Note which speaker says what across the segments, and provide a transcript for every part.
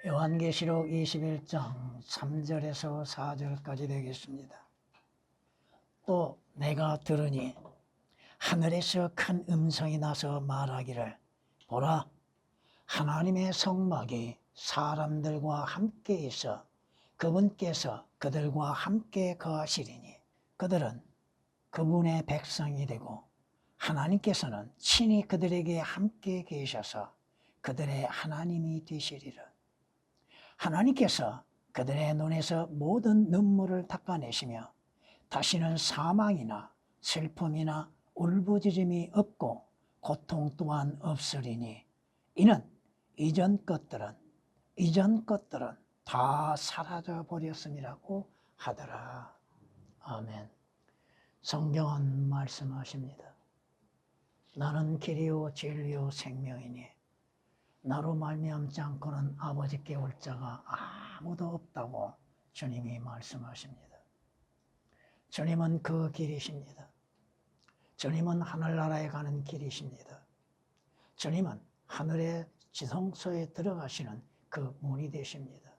Speaker 1: 요한계시록 21장 3절에서 4절까지 되겠습니다. 또 내가 들으니 하늘에서 큰 음성이 나서 말하기를 보라, 하나님의 성막이 사람들과 함께 있어 그분께서 그들과 함께 거하시리니 그들은 그분의 백성이 되고 하나님께서는 친히 그들에게 함께 계셔서 그들의 하나님이 되시리라. 하나님께서 그들의 눈에서 모든 눈물을 닦아내시며 다시는 사망이나 슬픔이나 울부짖음이 없고 고통 또한 없으리니 이는 이전 것들은 다 사라져 버렸음이라고 하더라. 아멘. 성경은 말씀하십니다. 나는 길이요 진리요 생명이니 나로 말미암지 않고는 아버지께 올 자가 아무도 없다고 주님이 말씀하십니다. 주님은 그 길이십니다. 주님은 하늘나라에 가는 길이십니다. 주님은 하늘의 지성소에 들어가시는 그 문이 되십니다.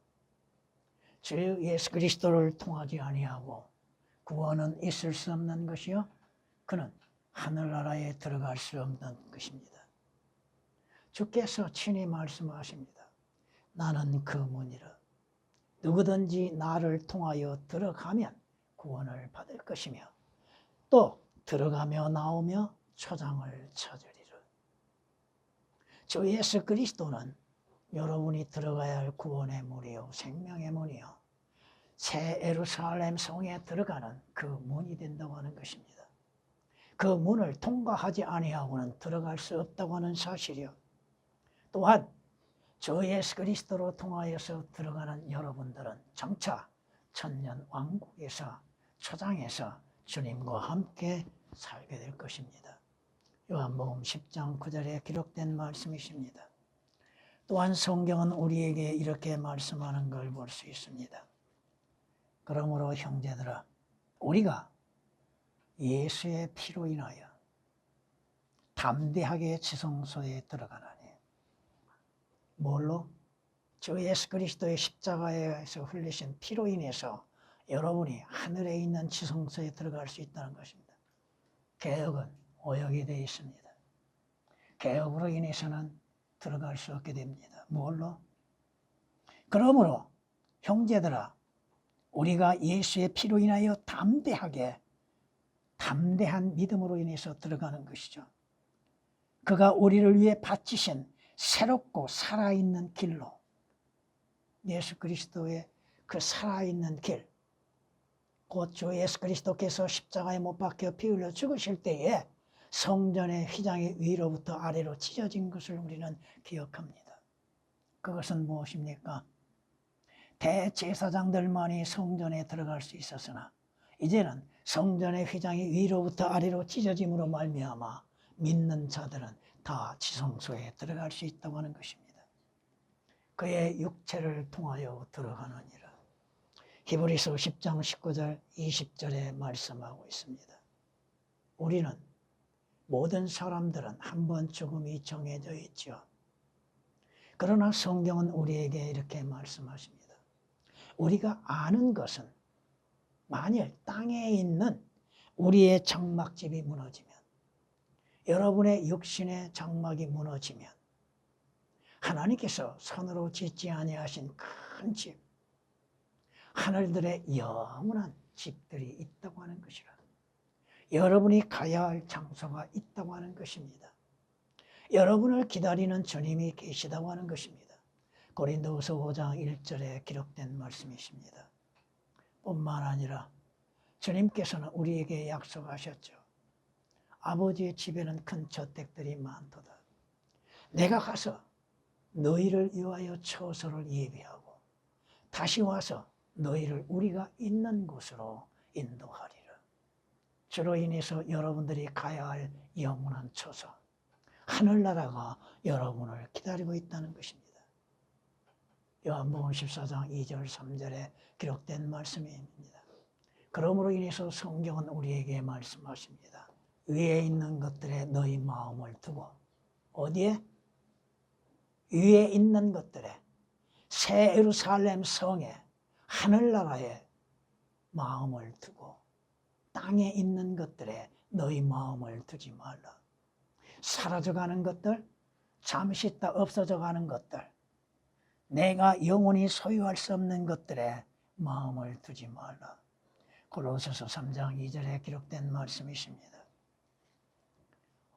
Speaker 1: 주 예수 그리스도를 통하지 아니하고 구원은 있을 수 없는 것이요 그는 하늘나라에 들어갈 수 없는 것입니다. 주께서 친히 말씀하십니다. 나는 그 문이라. 누구든지 나를 통하여 들어가면 구원을 받을 것이며 또 들어가며 나오며 초장을 찾으리라. 주 예수 그리스도는 여러분이 들어가야 할 구원의 문이요 생명의 문이요 새 예루살렘 성에 들어가는 그 문이 된다고 하는 것입니다. 그 문을 통과하지 아니하고는 들어갈 수 없다고 하는 사실이요. 또한 주 예수 그리스도로 통하여서 들어가는 여러분들은 장차 천년 왕국에서 초장에서 주님과 함께 살게 될 것입니다. 요한복음 10장 9절에 기록된 말씀이십니다. 또한 성경은 우리에게 이렇게 말씀하는 걸 볼 수 있습니다. 그러므로 형제들아 우리가 예수의 피로 인하여 담대하게 지성소에 들어가나니 뭘로? 주 예수 그리스도의 십자가에서 흘리신 피로 인해서 여러분이 하늘에 있는 지성소에 들어갈 수 있다는 것입니다. 개혁은 오역이 되어 있습니다. 개혁으로 인해서는 들어갈 수 없게 됩니다. 뭘로? 그러므로 형제들아 우리가 예수의 피로 인하여 담대한 믿음으로 인해서 들어가는 것이죠. 그가 우리를 위해 바치신 새롭고 살아있는 길로 예수 그리스도의 그 살아있는 길, 곧 주 예수 그리스도께서 십자가에 못 박혀 피 흘려 죽으실 때에 성전의 휘장이 위로부터 아래로 찢어진 것을 우리는 기억합니다. 그것은 무엇입니까? 대제사장들만이 성전에 들어갈 수 있었으나 이제는 성전의 휘장이 위로부터 아래로 찢어짐으로 말미암아 믿는 자들은 다 지성소에 들어갈 수 있다고 하는 것입니다. 그의 육체를 통하여 들어가느니라. 히브리서 10장 19절 20절에 말씀하고 있습니다. 우리는 모든 사람들은 한 번 죽음이 정해져 있죠. 그러나 성경은 우리에게 이렇게 말씀하십니다. 우리가 아는 것은 만일 땅에 있는 우리의 장막집이 무너지면 여러분의 육신의 장막이 무너지면 하나님께서 손으로 짓지 아니하신 큰 집, 하늘들의 영원한 집들이 있다고 하는 것이라. 여러분이 가야 할 장소가 있다고 하는 것입니다. 여러분을 기다리는 주님이 계시다고 하는 것입니다. 고린도후서 5장 1절에 기록된 말씀이십니다. 뿐만 아니라 주님께서는 우리에게 약속하셨죠. 아버지의 집에는 큰 저택들이 많도다. 내가 가서 너희를 위하여 처소를 예비하고 다시 와서 너희를 우리가 있는 곳으로 인도하리라. 주로 인해서 여러분들이 가야 할 영원한 처소, 하늘나라가 여러분을 기다리고 있다는 것입니다. 요한복음 14장 2절 3절에 기록된 말씀입니다. 그러므로 인해서 성경은 우리에게 말씀하십니다. 위에 있는 것들에 너희 마음을 두고 어디에? 위에 있는 것들에 새 예루살렘 성에 하늘나라에 마음을 두고 땅에 있는 것들에 너희 마음을 두지 말라. 사라져가는 것들, 잠시 있다 없어져가는 것들, 내가 영원히 소유할 수 없는 것들에 마음을 두지 말라. 골로새서 3장 2절에 기록된 말씀이십니다.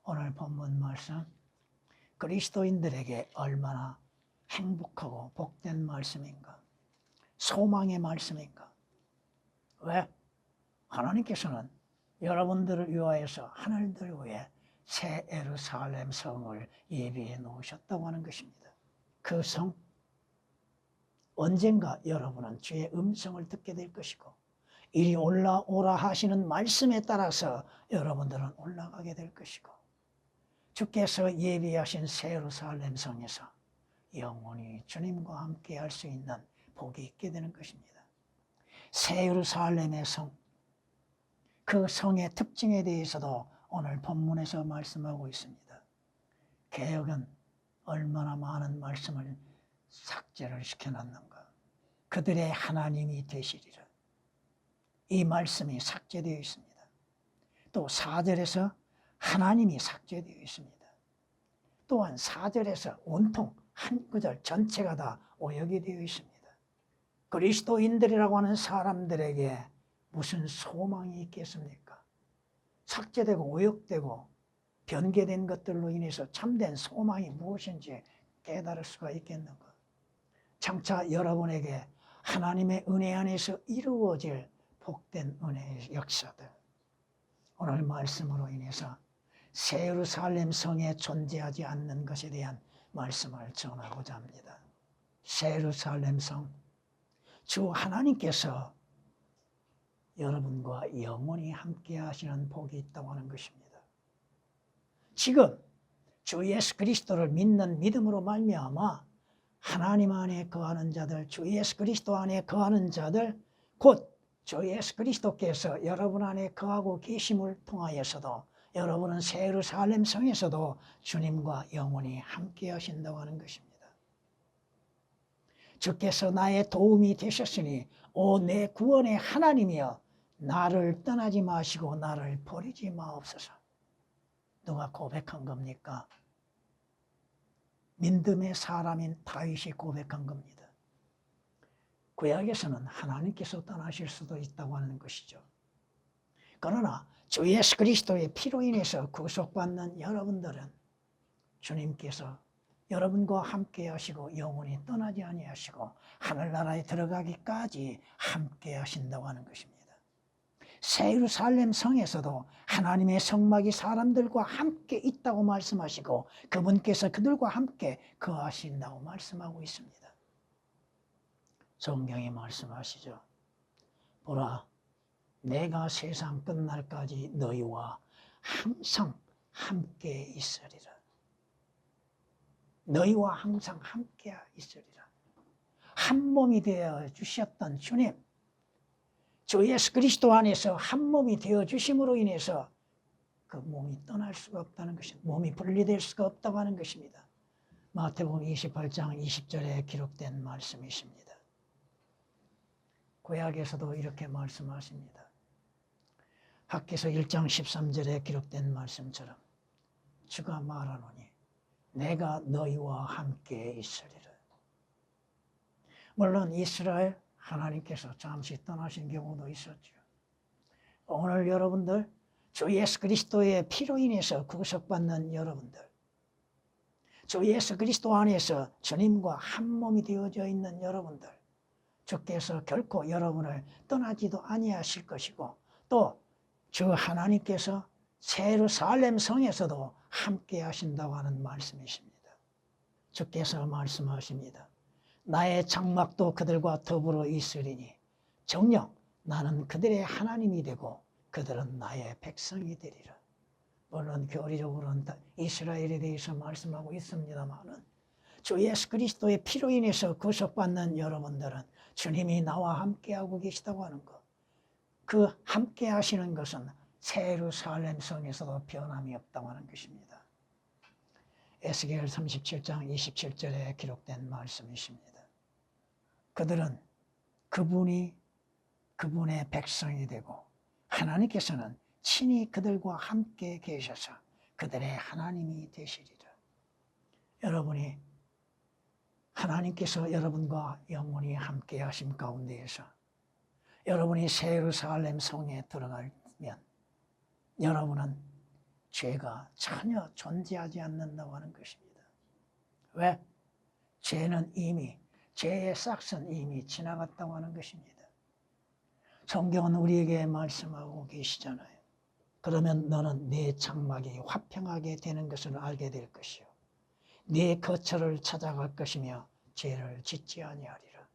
Speaker 1: 오늘 본문 말씀, 그리스도인들에게 얼마나 행복하고 복된 말씀인가, 소망의 말씀인가. 왜? 하나님께서는 여러분들을 위하여서 하늘들 위에 새 예루살렘 성을 예비해 놓으셨다고 하는 것입니다. 그 성, 언젠가 여러분은 주의 음성을 듣게 될 것이고 이리 올라오라 하시는 말씀에 따라서 여러분들은 올라가게 될 것이고 주께서 예비하신 새 예루살렘 성에서 영원히 주님과 함께 할 수 있는 복이 있게 되는 것입니다. 새 예루살렘의 성, 그 성의 특징에 대해서도 오늘 본문에서 말씀하고 있습니다. 개역은 얼마나 많은 말씀을 삭제를 시켜놨는가. 그들의 하나님이 되시리라. 이 말씀이 삭제되어 있습니다. 또 4절에서 하나님이 삭제되어 있습니다. 또한 4절에서 온통 한 구절 전체가 다 오역이 되어 있습니다. 그리스도인들이라고 하는 사람들에게 무슨 소망이 있겠습니까? 삭제되고 오역되고 변개된 것들로 인해서 참된 소망이 무엇인지 깨달을 수가 있겠는가? 장차 여러분에게 하나님의 은혜 안에서 이루어질 복된 은혜의 역사들, 오늘 말씀으로 인해서 새 예루살렘 성에 존재하지 않는 것에 대한 말씀을 전하고자 합니다. 새 예루살렘 성, 주 하나님께서 여러분과 영원히 함께 하시는 복이 있다고 하는 것입니다. 지금 주 예수 그리스도를 믿는 믿음으로 말미암아 하나님 안에 거하는 자들, 주 예수 그리스도 안에 거하는 자들, 곧 주 예수 그리스도께서 여러분 안에 거하고 계심을 통하여서도 여러분은 새 예루살렘 성에서도 주님과 영원히 함께 하신다고 하는 것입니다. 주께서 나의 도움이 되셨으니 오 내 구원의 하나님이여 나를 떠나지 마시고 나를 버리지 마옵소서. 누가 고백한 겁니까? 믿음의 사람인 다윗이 고백한 겁니다. 구약에서는 하나님께서 떠나실 수도 있다고 하는 것이죠. 그러나 주 예수 그리스도의 피로 인해서 구속받는 여러분들은 주님께서 여러분과 함께 하시고 영원히 떠나지 아니하시고 하늘나라에 들어가기까지 함께 하신다고 하는 것입니다. 새 예루살렘 성에서도 하나님의 성막이 사람들과 함께 있다고 말씀하시고 그분께서 그들과 함께 거하신다고 말씀하고 있습니다. 성경에 말씀하시죠. 보라, 내가 세상 끝날까지 너희와 항상 함께 있으리라. 너희와 항상 함께 있으리라. 한 몸이 되어 주셨던 주님, 주 예수 그리스도 안에서 한 몸이 되어 주심으로 인해서 그 몸이 떠날 수가 없다는 것입니다. 몸이 분리될 수가 없다고 하는 것입니다. 마태복음 28장 20절에 기록된 말씀이십니다. 구약에서도 이렇게 말씀하십니다. 학개서 1장 13절에 기록된 말씀처럼 주가 말하노니 내가 너희와 함께 있으리라. 물론 이스라엘 하나님께서 잠시 떠나신 경우도 있었죠. 오늘 여러분들 주 예수 그리스도의 피로 인해서 구속받는 여러분들, 주 예수 그리스도 안에서 주님과 한 몸이 되어져 있는 여러분들, 주께서 결코 여러분을 떠나지도 아니하실 것이고 또 주 하나님께서 새 예루살렘 성에서도 함께 하신다고 하는 말씀이십니다. 주께서 말씀하십니다. 나의 장막도 그들과 더불어 있으리니 정녕 나는 그들의 하나님이 되고 그들은 나의 백성이 되리라. 물론 교리적으로는 이스라엘에 대해서 말씀하고 있습니다만 주 예수 그리스도의 피로 인해서 구속받는 여러분들은 주님이 나와 함께하고 계시다고 하는 것, 그 함께 하시는 것은 새 예루살렘 성에서도 변함이 없다고 하는 것입니다. 에스겔 37장 27절에 기록된 말씀이십니다. 그들은 그분이 그분의 백성이 되고 하나님께서는 친히 그들과 함께 계셔서 그들의 하나님이 되시리라. 여러분이 하나님께서 여러분과 영원히 함께 하심 가운데에서 여러분이 새 예루살렘 성에 들어가면 여러분은 죄가 전혀 존재하지 않는다고 하는 것입니다. 왜? 죄는 이미, 죄의 싹은 이미 지나갔다고 하는 것입니다. 성경은 우리에게 말씀하고 계시잖아요. 그러면 너는 네 장막이 화평하게 되는 것을 알게 될 것이요. 네 거처를 찾아갈 것이며 죄를 짓지 아니하리라.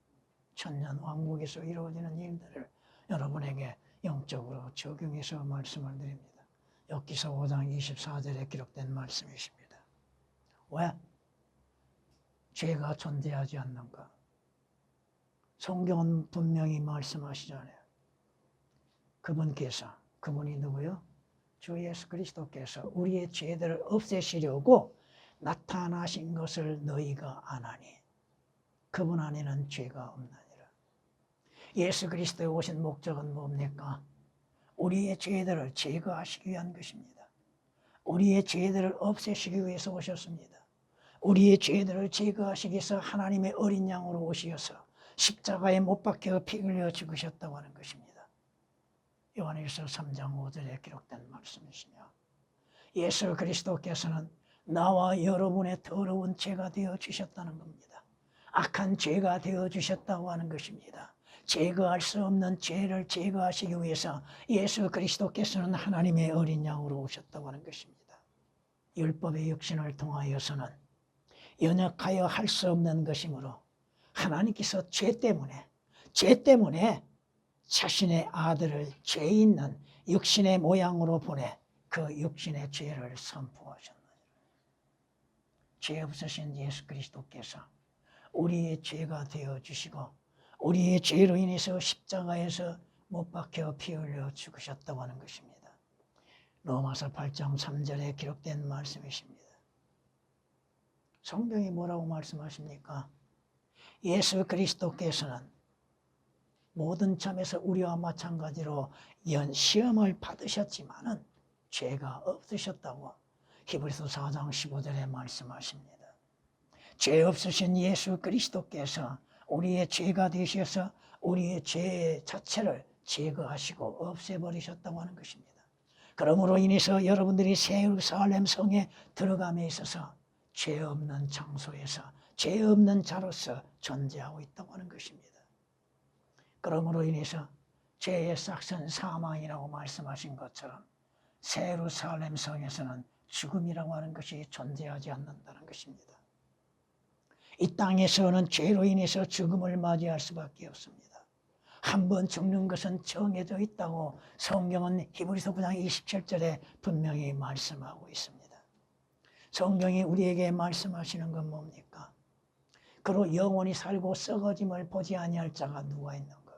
Speaker 1: 천년 왕국에서 이루어지는 일들을 여러분에게 영적으로 적용해서 말씀을 드립니다. 욥기서 5장 24절에 기록된 말씀이십니다. 왜? 죄가 존재하지 않는가? 성경은 분명히 말씀하시잖아요. 그분이 누구요? 주 예수 그리스도께서 우리의 죄들을 없애시려고 나타나신 것을 너희가 아나니 그분 안에는 죄가 없나니라. 예수 그리스도에 오신 목적은 뭡니까? 우리의 죄들을 제거하시기 위한 것입니다. 우리의 죄들을 없애시기 위해서 오셨습니다. 우리의 죄들을 제거하시기 위해서 하나님의 어린 양으로 오시어서 십자가에 못 박혀 피 흘려 죽으셨다고 하는 것입니다. 요한일서 3장 5절에 기록된 말씀이시며 예수 그리스도께서는 나와 여러분의 더러운 죄가 되어 주셨다는 겁니다. 악한 죄가 되어 주셨다고 하는 것입니다. 제거할 수 없는 죄를 제거하시기 위해서 예수 그리스도께서는 하나님의 어린 양으로 오셨다고 하는 것입니다. 율법의 육신을 통하여서는 연약하여 할 수 없는 것이므로 하나님께서 죄 때문에 자신의 아들을 죄 있는 육신의 모양으로 보내 그 육신의 죄를 선포하셨느니라. 죄 없으신 예수 그리스도께서 우리의 죄가 되어주시고 우리의 죄로 인해서 십자가에서 못 박혀 피 흘려 죽으셨다고 하는 것입니다. 로마서 8장 3절에 기록된 말씀이십니다. 성경이 뭐라고 말씀하십니까? 예수 그리스도께서는 모든 점에서 우리와 마찬가지로 시험을 받으셨지만은 죄가 없으셨다고 히브리서 4장 15절에 말씀하십니다. 죄 없으신 예수 그리스도께서 우리의 죄가 되셔서 우리의 죄 자체를 제거하시고 없애버리셨다고 하는 것입니다. 그러므로 인해서 여러분들이 새 예루살렘 성에 들어감에 있어서 죄 없는 장소에서 죄 없는 자로서 존재하고 있다고 하는 것입니다. 그러므로 인해서 죄의 싹은 사망이라고 말씀하신 것처럼 새 예루살렘 성에서는 죽음이라고 하는 것이 존재하지 않는다는 것입니다. 이 땅에서는 죄로 인해서 죽음을 맞이할 수밖에 없습니다. 한 번 죽는 것은 정해져 있다고 성경은 히브리서 9장 27절에 분명히 말씀하고 있습니다. 성경이 우리에게 말씀하시는 건 뭡니까? 그로 영원히 살고 썩어짐을 보지 아니할 자가 누가 있는가?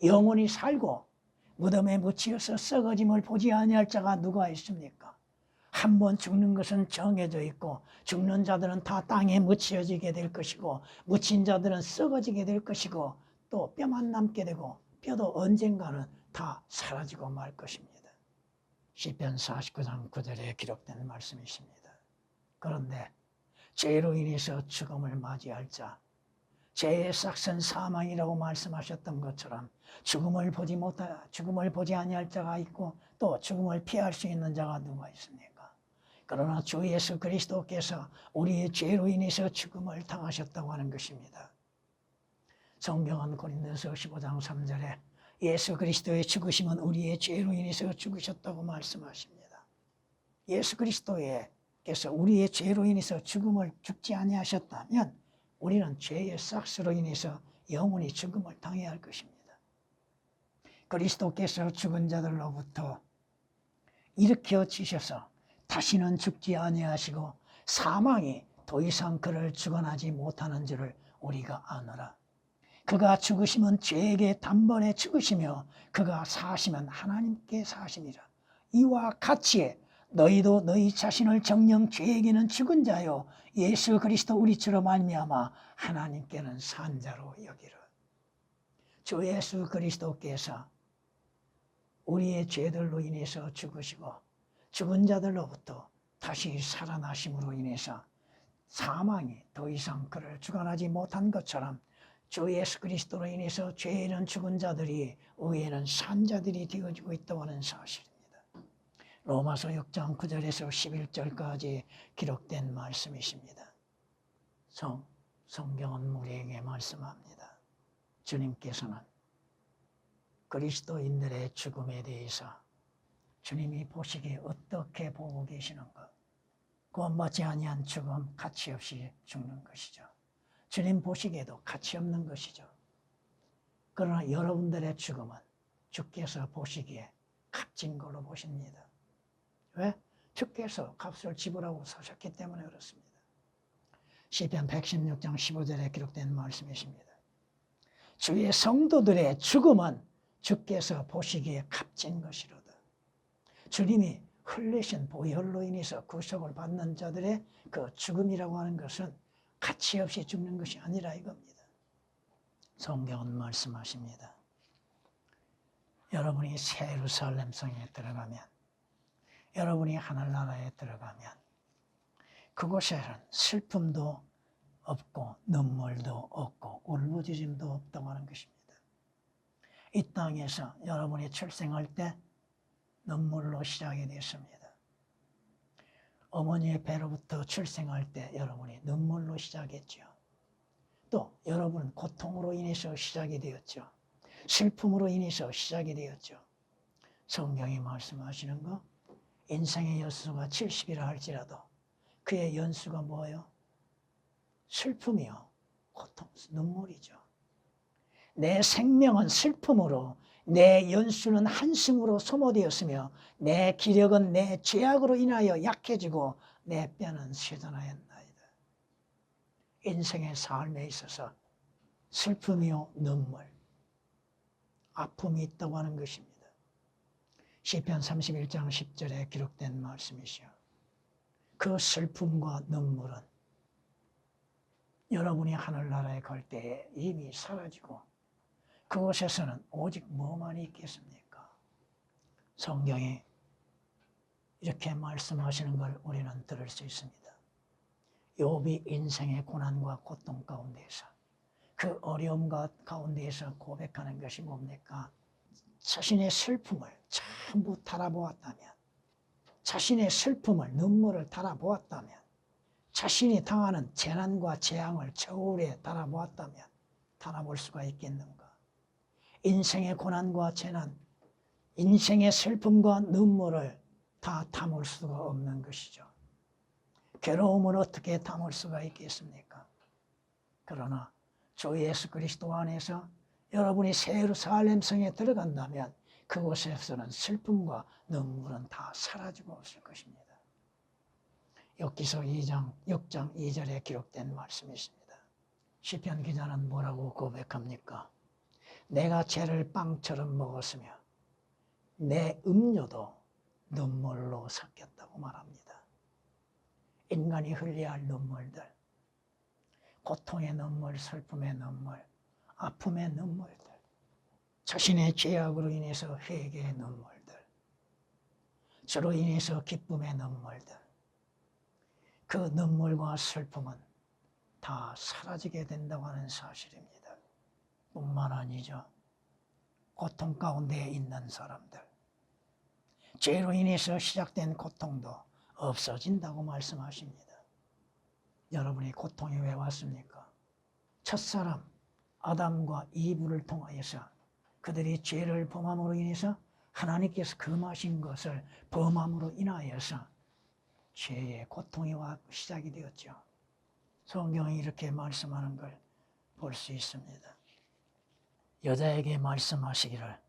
Speaker 1: 영원히 살고 무덤에 묻히어서 썩어짐을 보지 아니할 자가 누가 있습니까? 한 번 죽는 것은 정해져 있고 죽는 자들은 다 땅에 묻혀지게 될 것이고 묻힌 자들은 썩어지게 될 것이고 또 뼈만 남게 되고 뼈도 언젠가는 다 사라지고 말 것입니다. 시편 49장 9절에 기록된 말씀이십니다. 그런데 죄로 인해서 죽음을 맞이할 자, 죄의 싹은 사망이라고 말씀하셨던 것처럼 죽음을 보지 아니할 자가 있고 또 죽음을 피할 수 있는 자가 누가 있습니까? 그러나 주 예수 그리스도께서 우리의 죄로 인해서 죽음을 당하셨다고 하는 것입니다. 성경은 고린도서 15장 3절에 예수 그리스도의 죽으심은 우리의 죄로 인해서 죽으셨다고 말씀하십니다. 예수 그리스도께서 우리의 죄로 인해서 죽지 아니하셨다면 우리는 죄의 싹으로 인해서 영원히 죽음을 당해야 할 것입니다. 그리스도께서 죽은 자들로부터 일으켜지셔서 다시는 죽지 아니하시고 사망이 더 이상 그를 주관하지 못하는 줄을 우리가 아노라. 그가 죽으시면 죄에게 단번에 죽으시며 그가 사시면 하나님께 사시니라. 이와 같이 너희도 너희 자신을 정녕 죄에게는 죽은 자요 예수 그리스도 우리처럼 말미암아 하나님께는 산 자로 여기라. 주 예수 그리스도께서 우리의 죄들로 인해서 죽으시고 죽은 자들로부터 다시 살아나심으로 인해서 사망이 더 이상 그를 주관하지 못한 것처럼 주 예수 그리스도로 인해서 죄에는 죽은 자들이 의에는 산 자들이 되어지고 있다고 하는 사실입니다. 로마서 6장 9절에서 11절까지 기록된 말씀이십니다. 성경은 우리에게 말씀합니다. 주님께서는 그리스도인들의 죽음에 대해서 주님이 보시기에 어떻게 보고 계시는가? 구원받지 아니한 죽음 가치 없이 죽는 것이죠. 주님 보시기에도 가치 없는 것이죠. 그러나 여러분들의 죽음은 주께서 보시기에 값진 걸로 보십니다. 왜? 주께서 값을 지불하고 사셨기 때문에 그렇습니다. 시편 116장 15절에 기록된 말씀이십니다. 주의 성도들의 죽음은 주께서 보시기에 값진 것이로다. 주님이 흘리신 보혈로 인해서 구속을 받는 자들의 그 죽음이라고 하는 것은 가치 없이 죽는 것이 아니라 이겁니다. 성경은 말씀하십니다. 여러분이 새 예루살렘 성에 들어가면, 여러분이 하늘나라에 들어가면 그곳에는 슬픔도 없고 눈물도 없고 울부짖음도 없다고 하는 것입니다. 이 땅에서 여러분이 출생할 때 눈물로 시작이 됐습니다. 어머니의 배로부터 출생할 때 여러분이 눈물로 시작했죠. 또 여러분은 고통으로 인해서 시작이 되었죠. 슬픔으로 인해서 시작이 되었죠. 성경이 말씀하시는 거, 인생의 연수가 70이라 할지라도 그의 연수가 뭐예요? 슬픔이요. 고통, 눈물이죠. 내 생명은 슬픔으로, 내 연수는 한숨으로 소모되었으며 내 기력은 내 죄악으로 인하여 약해지고 내 뼈는 쇠잔하였나이다. 인생의 삶에 있어서 슬픔이요 눈물, 아픔이 있다고 하는 것입니다. 시편 31장 10절에 기록된 말씀이시요. 그 슬픔과 눈물은 여러분이 하늘나라에 갈 때에 이미 사라지고 그곳에서는 오직 뭐만 있겠습니까? 성경이 이렇게 말씀하시는 걸 우리는 들을 수 있습니다. 욥이 인생의 고난과 고통 가운데서 그 어려움 가운데서 고백하는 것이 뭡니까? 자신의 슬픔을 전부 달아보았다면, 자신의 슬픔을 눈물을 달아보았다면, 자신이 당하는 재난과 재앙을 저울에 달아보았다면 달아볼 수가 있겠는가? 인생의 고난과 재난, 인생의 슬픔과 눈물을 다 담을 수가 없는 것이죠. 괴로움을 어떻게 담을 수가 있겠습니까? 그러나 주 예수 그리스도 안에서 여러분이 새 예루살렘 성에 들어간다면 그곳에서는 슬픔과 눈물은 다 사라지고 없을 것입니다. 욥기서 6장 2절에 기록된 말씀이십니다. 시편 기자는 뭐라고 고백합니까? 내가 죄를 빵처럼 먹었으며 내 음료도 눈물로 섞였다고 말합니다. 인간이 흘려야 할 눈물들, 고통의 눈물, 슬픔의 눈물, 아픔의 눈물들, 자신의 죄악으로 인해서 회개의 눈물들, 저로 인해서 기쁨의 눈물들, 그 눈물과 슬픔은 다 사라지게 된다고 하는 사실입니다. 뿐만 아니죠. 고통 가운데 있는 사람들, 죄로 인해서 시작된 고통도 없어진다고 말씀하십니다. 여러분의 고통이 왜 왔습니까? 첫사람 아담과 이브를 통하여서 그들이 죄를 범함으로 인해서 하나님께서 금하신 것을 범함으로 인하여서 죄의 고통이 시작이 되었죠. 성경이 이렇게 말씀하는 걸 볼 수 있습니다. 여자에게 말씀하시기를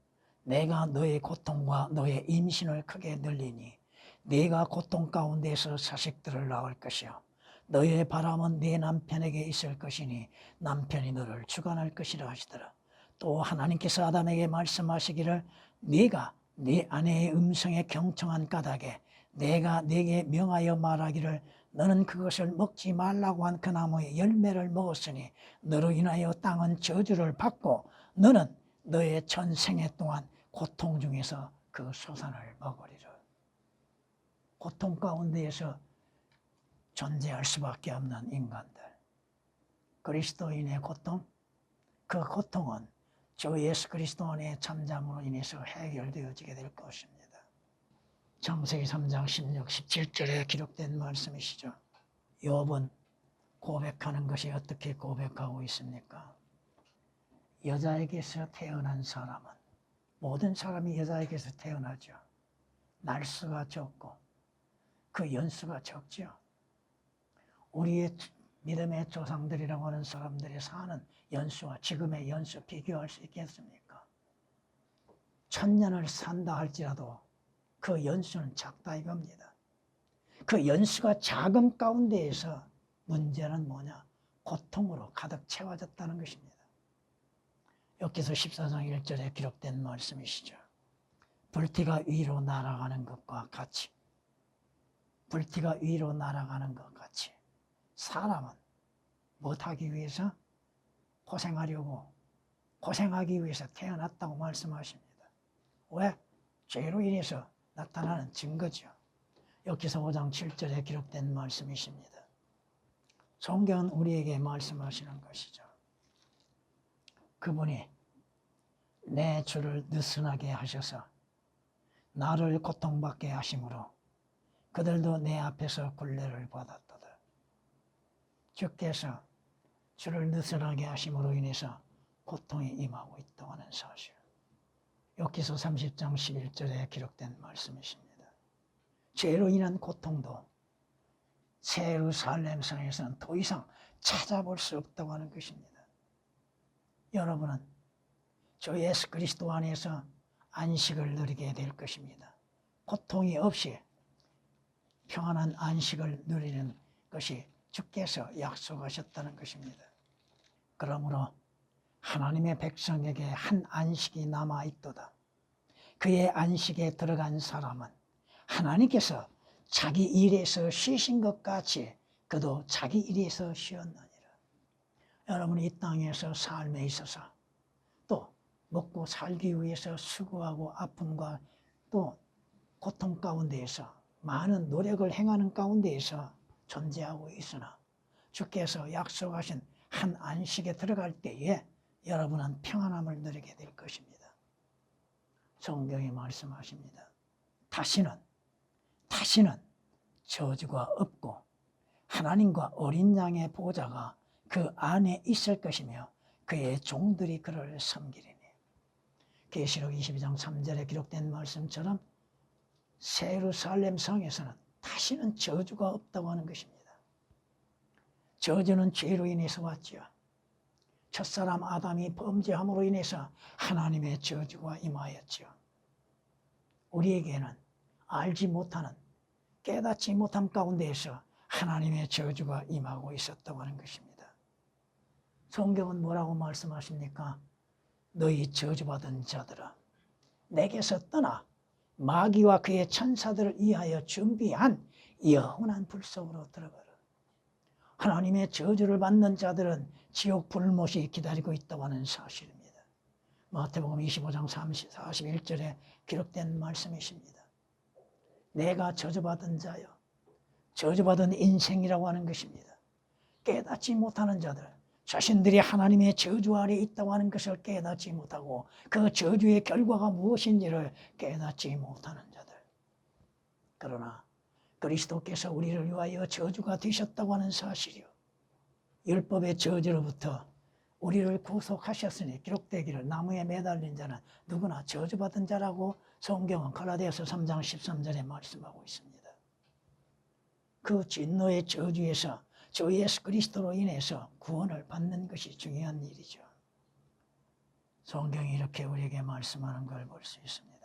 Speaker 1: 내가 너의 고통과 너의 임신을 크게 늘리니 네가 고통 가운데서 자식들을 낳을 것이요 너의 바람은 네 남편에게 있을 것이니 남편이 너를 주관할 것이라 하시더라. 또 하나님께서 아담에게 말씀하시기를 네가 네 아내의 음성에 경청한 까닭에 내가 네게 명하여 말하기를 너는 그것을 먹지 말라고 한 그 나무의 열매를 먹었으니 너로 인하여 땅은 저주를 받고 너는 너의 전생애 동안 고통 중에서 그 소산을 먹으리라. 고통 가운데에서 존재할 수밖에 없는 인간들. 그리스도인의 고통, 그 고통은 주 예수 그리스도 안의 잠잠으로 인해서 해결되어지게 될 것입니다. 창세기 3장 16, 17절에 기록된 말씀이시죠. 욥은 고백하는 것이 어떻게 고백하고 있습니까? 여자에게서 태어난 사람은, 모든 사람이 여자에게서 태어나죠. 날수가 적고 그 연수가 적죠. 우리의 믿음의 조상들이라고 하는 사람들이 사는 연수와 지금의 연수 비교할 수 있겠습니까? 1000년을 산다 할지라도 그 연수는 작다 이겁니다. 그 연수가 작은 가운데에서 문제는 뭐냐? 고통으로 가득 채워졌다는 것입니다. 여기서 14장 1절에 기록된 말씀이시죠. 불티가 위로 날아가는 것과 같이, 불티가 위로 날아가는 것 같이 사람은 못하기 위해서 고생하기 위해서 태어났다고 말씀하십니다. 왜? 죄로 인해서 나타나는 증거죠. 여기서 5장 7절에 기록된 말씀이십니다. 성경은 우리에게 말씀하시는 것이죠. 그분이 내 주를 느슨하게 하셔서 나를 고통받게 하심으로 그들도 내 앞에서 굴레를 받았도다. 주께서 주를 느슨하게 하심으로 인해서 고통이 임하고 있다고 하는 사실. 여기서 30장 11절에 기록된 말씀이십니다. 죄로 인한 고통도 새 예루살렘 성에서는 더 이상 찾아볼 수 없다고 하는 것입니다. 여러분은 주 예수 그리스도 안에서 안식을 누리게 될 것입니다. 고통이 없이 평안한 안식을 누리는 것이 주께서 약속하셨다는 것입니다. 그러므로 하나님의 백성에게 한 안식이 남아있도다. 그의 안식에 들어간 사람은 하나님께서 자기 일에서 쉬신 것 같이 그도 자기 일에서 쉬었느니라. 여러분이 이 땅에서 삶에 있어서 또 먹고 살기 위해서 수고하고 아픔과 또 고통 가운데에서 많은 노력을 행하는 가운데에서 존재하고 있으나 주께서 약속하신 한 안식에 들어갈 때에 여러분은 평안함을 누리게 될 것입니다. 성경이 말씀하십니다. 다시는 저주가 없고 하나님과 어린 양의 보좌가 그 안에 있을 것이며 그의 종들이 그를 섬기리니. 계시록 22장 3절에 기록된 말씀처럼 새 예루살렘 성에서는 다시는 저주가 없다고 하는 것입니다. 저주는 죄로 인해서 왔죠. 첫사람 아담이 범죄함으로 인해서 하나님의 저주가 임하였죠. 우리에게는 알지 못하는, 깨닫지 못함 가운데에서 하나님의 저주가 임하고 있었다고 하는 것입니다. 성경은 뭐라고 말씀하십니까? 너희 저주받은 자들아 내게서 떠나 마귀와 그의 천사들을 위하여 준비한 영원한 불 속으로 들어가라. 하나님의 저주를 받는 자들은 지옥 불못이 기다리고 있다고 하는 사실입니다. 마태복음 25장 41절에 기록된 말씀이십니다. 내가 저주받은 자여, 저주받은 인생이라고 하는 것입니다. 깨닫지 못하는 자들, 자신들이 하나님의 저주 아래 있다고 하는 것을 깨닫지 못하고 그 저주의 결과가 무엇인지를 깨닫지 못하는 자들. 그러나 그리스도께서 우리를 위하여 저주가 되셨다고 하는 사실이요, 율법의 저주로부터 우리를 구속하셨으니 기록되기를 나무에 매달린 자는 누구나 저주받은 자라고 성경은 갈라디아서 3장 13절에 말씀하고 있습니다. 그 진노의 저주에서 주 예수 그리스도로 인해서 구원을 받는 것이 중요한 일이죠. 성경이 이렇게 우리에게 말씀하는 걸 볼 수 있습니다.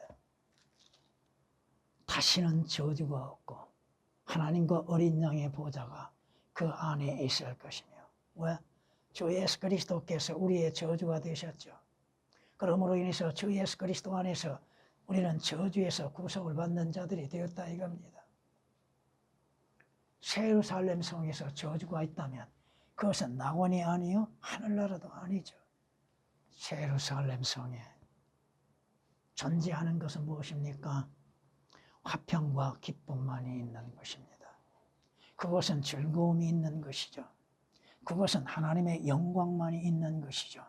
Speaker 1: 다시는 저주가 없고 하나님과 어린 양의 보좌가 그 안에 있을 것이며. 왜? 주 예수 그리스도께서 우리의 저주가 되셨죠. 그러므로 인해서 주 예수 그리스도 안에서 우리는 저주에서 구속을 받는 자들이 되었다 이겁니다. 새 예루살렘 성에서 저주가 있다면 그것은 낙원이 아니요 하늘나라도 아니죠. 새 예루살렘 성에 존재하는 것은 무엇입니까? 화평과 기쁨만이 있는 것입니다. 그것은 즐거움이 있는 것이죠. 그것은 하나님의 영광만이 있는 것이죠.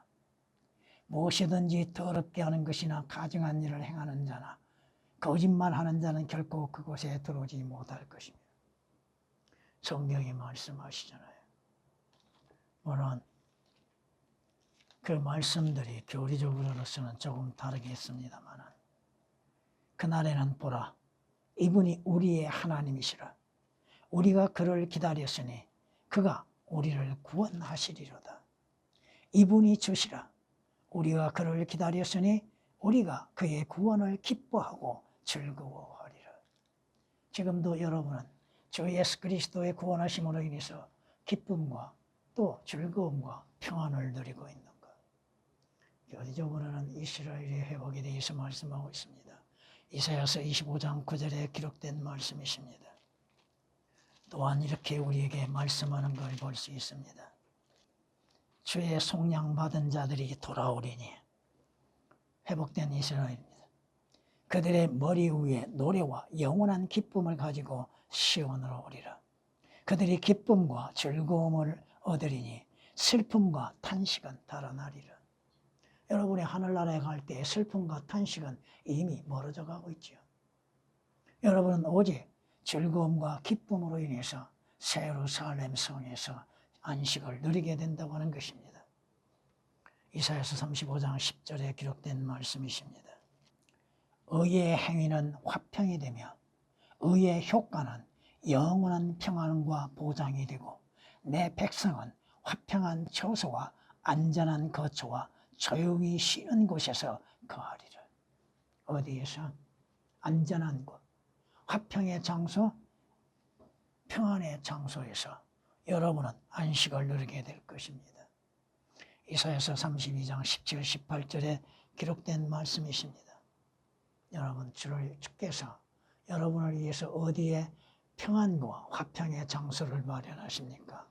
Speaker 1: 무엇이든지 더럽게 하는 것이나 가증한 일을 행하는 자나 거짓말하는 자는 결코 그곳에 들어오지 못할 것입니다. 성경이 말씀하시잖아요. 물론 그 말씀들이 교리적으로서는 조금 다르겠습니다만 그날에는 보라 이분이 우리의 하나님이시라. 우리가 그를 기다렸으니 그가 우리를 구원하시리로다. 이분이 주시라. 우리가 그를 기다렸으니 우리가 그의 구원을 기뻐하고 즐거워하리라. 지금도 여러분은 주 예수 그리스도의 구원하심으로 인해서 기쁨과 또 즐거움과 평안을 누리고 있는 것. 교리적으로는 이스라엘의 회복에 대해서 말씀하고 있습니다. 이사야서 25장 9절에 기록된 말씀이십니다. 또한 이렇게 우리에게 말씀하는 걸 볼 수 있습니다. 주의 속량받은 자들이 돌아오리니 회복된 이스라엘입니다. 그들의 머리 위에 노래와 영원한 기쁨을 가지고 시온으로 오리라. 그들이 기쁨과 즐거움을 얻으리니 슬픔과 탄식은 달아나리라. 여러분의 하늘나라에 갈 때 슬픔과 탄식은 이미 멀어져 가고 있죠. 여러분은 오직 즐거움과 기쁨으로 인해서 새 예루살렘 성에서 안식을 누리게 된다고 하는 것입니다. 이사야서 35장 10절에 기록된 말씀이십니다. 의의 행위는 화평이 되며 의의 효과는 영원한 평안과 보장이 되고 내 백성은 화평한 처소와 안전한 거처와 조용히 쉬는 곳에서 거하리라. 어디에서? 안전한 곳, 화평의 장소, 평안의 장소에서 여러분은 안식을 누리게 될 것입니다. 이사야서 32장 17, 18절에 기록된 말씀이십니다. 여러분, 주께서 여러분을 위해서 어디에 평안과 화평의 장소를 마련하십니까?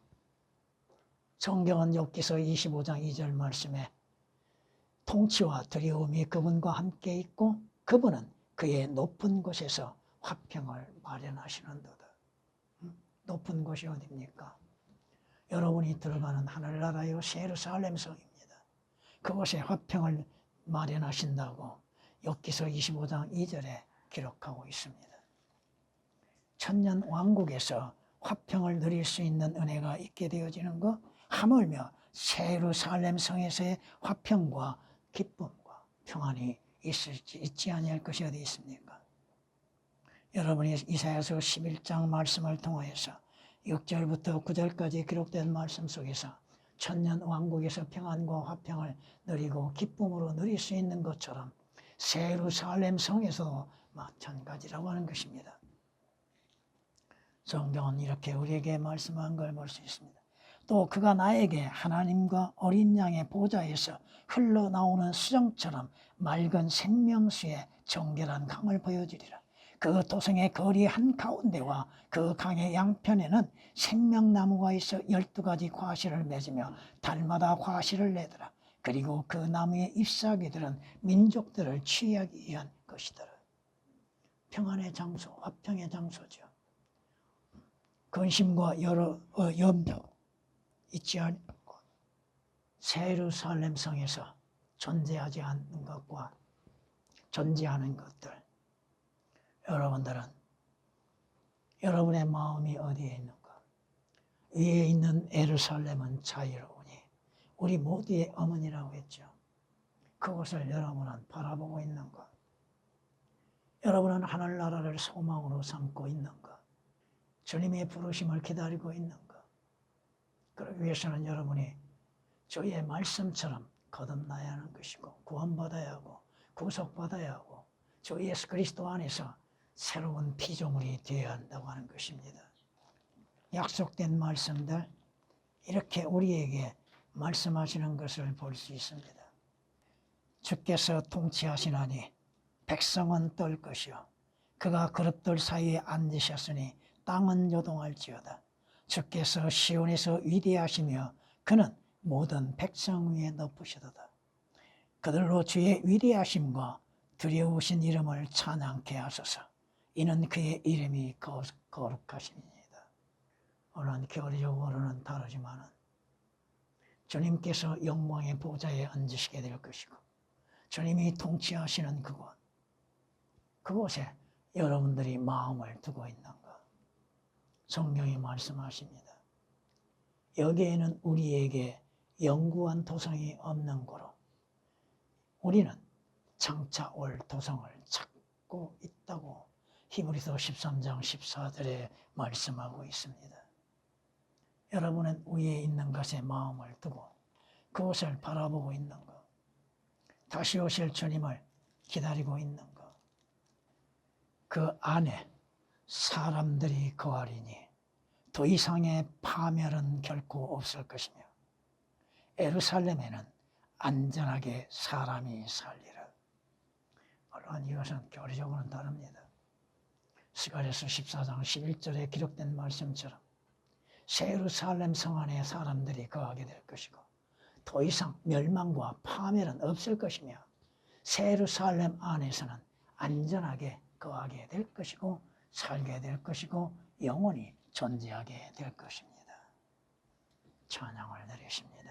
Speaker 1: 성경은 욥기서 25장 2절 말씀에 통치와 두려움이 그분과 함께 있고 그분은 그의 높은 곳에서 화평을 마련하시는도다. 높은 곳이 어디입니까? 여러분이 들어가는 하늘나라요 새 예루살렘 성입니다. 그곳에 화평을 마련하신다고 욥기서 25장 2절에 기록하고 있습니다. 천년 왕국에서 화평을 누릴 수 있는 은혜가 있게 되어지는 것, 하물며 새 예루살렘 성에서의 화평과 기쁨과 평안이 있지 아니할 것이 어디 있습니까? 여러분이 이사야서 11장 말씀을 통하여서 6절부터 9절까지 기록된 말씀 속에서 천년 왕국에서 평안과 화평을 누리고 기쁨으로 누릴 수 있는 것처럼 새 예루살렘 성에서도 마찬가지라고 하는 것입니다. 성경은 이렇게 우리에게 말씀한 걸 볼 수 있습니다. 또 그가 나에게 하나님과 어린 양의 보좌에서 흘러나오는 수정처럼 맑은 생명수의 정결한 강을 보여주리라. 그 도성의 거리 한가운데와 그 강의 양편에는 생명나무가 있어 12가지 과실을 맺으며 달마다 과실을 내더라. 그리고 그 나무의 잎사귀들은 민족들을 취하기 위한 것이더라. 평안의 장소, 화평의 장소죠. 근심과 염려 있지 않고 새 예루살렘 성에서 존재하지 않는 것과 존재하는 것들, 여러분들은 여러분의 마음이 어디에 있는가? 위에 있는 예루살렘은 자유로우니 우리 모두의 어머니라고 했죠. 그것을 여러분은 바라보고 있는가? 여러분은 하늘나라를 소망으로 삼고 있는가? 주님의 부르심을 기다리고 있는가? 그러기 위해서는 여러분이 주의 말씀처럼 거듭나야 하는 것이고 구원받아야 하고 구속받아야 하고 주 예수 그리스도 안에서 새로운 피조물이 되어야 한다고 하는 것입니다. 약속된 말씀들 이렇게 우리에게 말씀하시는 것을 볼 수 있습니다. 주께서 통치하시나니 백성은 떨 것이요 그가 그릇들 사이에 앉으셨으니 땅은 요동할지어다. 주께서 시온에서 위대하시며 그는 모든 백성 위에 높으시도다. 그들로 주의 위대하심과 두려우신 이름을 찬양케 하소서. 이는 그의 이름이 거룩하심이니이다. 오늘 교리적으로는 다르지만 주님께서 영광의 보좌에 앉으시게 될 것이고 주님이 통치하시는 그곳에 여러분들이 마음을 두고 있는 것 성경이 말씀하십니다. 여기에는 우리에게 영구한 도성이 없는 고로 우리는 장차 올 도성을 찾고 있다고 히브리서 13장 14절에 말씀하고 있습니다. 여러분은 위에 있는 것에 마음을 두고 그것을 바라보고 있는 것, 다시 오실 주님을 기다리고 있는 것, 그 안에 사람들이 거하리니 더 이상의 파멸은 결코 없을 것이며 예루살렘에는 안전하게 사람이 살리라. 물론 이것은 교리적으로는 다릅니다. 스가랴서 14장 11절에 기록된 말씀처럼 새 예루살렘 성 안에 사람들이 거하게 될 것이고 더 이상 멸망과 파멸은 없을 것이며 새 예루살렘 안에서는 안전하게 거하게 될 것이고 살게 될 것이고 영원히 존재하게 될 것입니다. 찬양을 드리십니다.